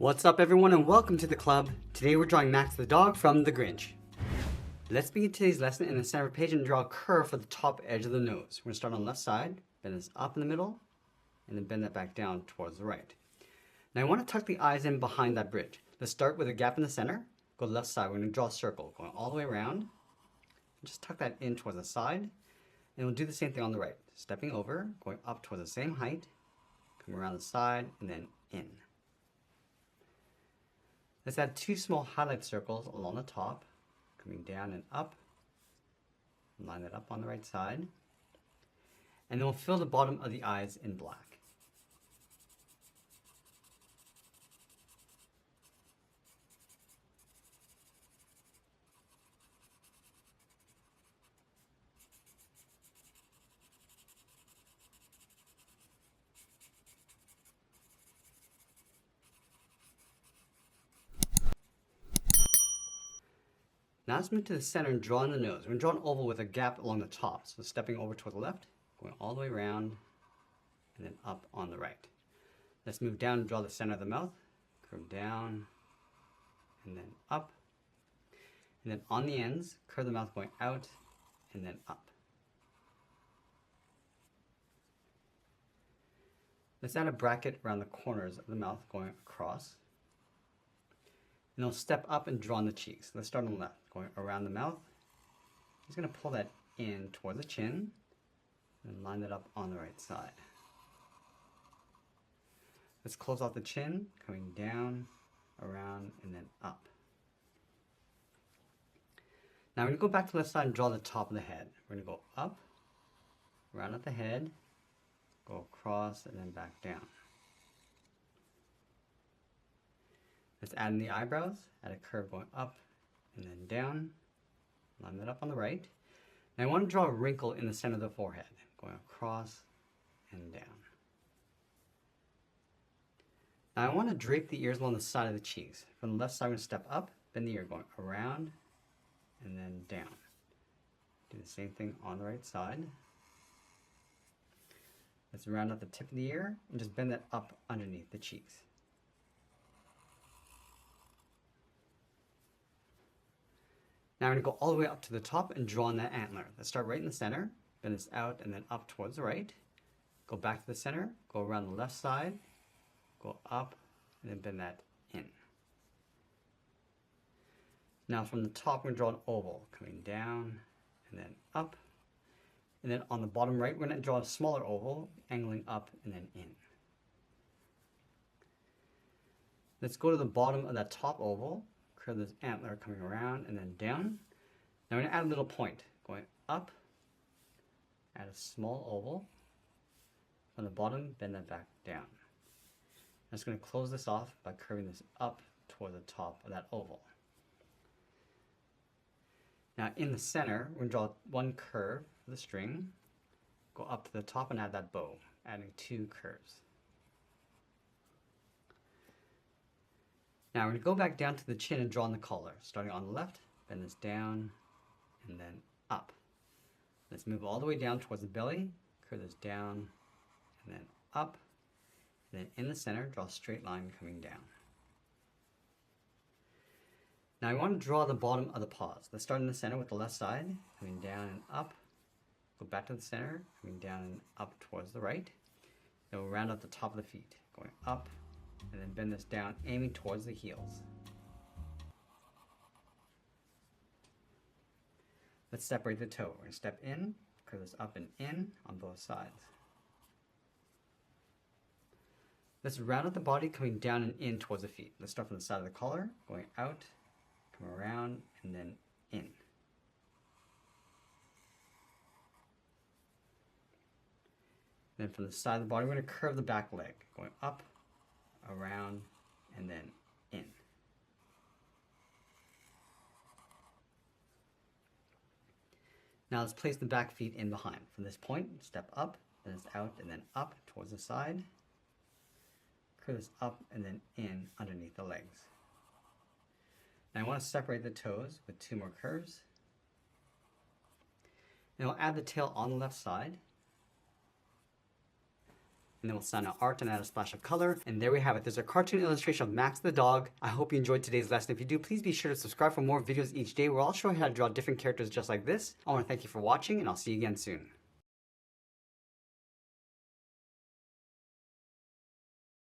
What's up everyone and welcome to the club. Today we're drawing Max the dog from the Grinch. Let's begin today's lesson in the center of the page and draw a curve for the top edge of the nose. We're going to start on the left side, bend this up in the middle, and then bend that back down towards the right. Now I want to tuck the eyes in behind that bridge. Let's start with a gap in the center, go to the left side. We're going to draw a circle going all the way around. Just tuck that in towards the side, and we'll do the same thing on the right. Stepping over, going up towards the same height, come around the side, and then in. Let's add two small highlight circles along the top, coming down and up. Line that up on the right side. And then we'll fill the bottom of the eyes in black. Now let's move to the center and draw in the nose. We're going to draw an oval with a gap along the top. So stepping over toward the left, going all the way around, and then up on the right. Let's move down and draw the center of the mouth. Curve down, and then up. And then on the ends, curve the mouth going out, and then up. Let's add a bracket around the corners of the mouth going across. And I'll step up and draw on the cheeks. Let's start on the left, going around the mouth. Just going to pull that in toward the chin and line that up on the right side. Let's close off the chin, coming down, around, and then up. Now we're going to go back to the left side and draw the top of the head. We're going to go up, round at the head, go across, and then back down. Let's add in the eyebrows, add a curve going up and then down, line that up on the right. Now I want to draw a wrinkle in the center of the forehead, going across and down. Now I want to drape the ears along the side of the cheeks. From the left side, I'm going to step up, bend the ear going around and then down. Do the same thing on the right side. Let's round out the tip of the ear and just bend that up underneath the cheeks. Now we're going to go all the way up to the top and draw on that antler. Let's start right in the center, bend this out and then up towards the right. Go back to the center, go around the left side, go up, and then bend that in. Now from the top, we're going to draw an oval, coming down and then up. And then on the bottom right, we're going to draw a smaller oval, angling up and then in. Let's go to the bottom of that top oval. Curve this antler coming around and then down. Now we're going to add a little point going up, add a small oval. From the bottom, bend that back down. I'm just going to close this off by curving this up toward the top of that oval. Now in the center, we're going to draw one curve for the string, go up to the top and add that bow, adding two curves. Now we're going to go back down to the chin and draw on the collar. Starting on the left, bend this down and then up. Let's move all the way down towards the belly, curve this down and then up. And then in the center, draw a straight line coming down. Now I want to draw the bottom of the paws. Let's start in the center with the left side, coming down and up. Go back to the center, coming down and up towards the right. Then we'll round out the top of the feet, going up. And then bend this down, aiming towards the heels. Let's separate the toe. We're going to step in, curve this up and in on both sides. Let's round out the body, coming down and in towards the feet. Let's start from the side of the collar, going out, come around, and then in. Then from the side of the body, we're going to curve the back leg, going up, around, and then in. Now let's place the back feet in behind. From this point, step up, then it's out, and then up towards the side. Curve this up and then in underneath the legs. Now I want to separate the toes with two more curves. And we'll add the tail on the left side. and then we'll sign out art and add a splash of color. And there we have it. There's a cartoon illustration of Max the dog. I hope you enjoyed today's lesson. If you do, please be sure to subscribe for more videos each day where I'll show you how to draw different characters just like this. I want to thank you for watching, and I'll see you again soon.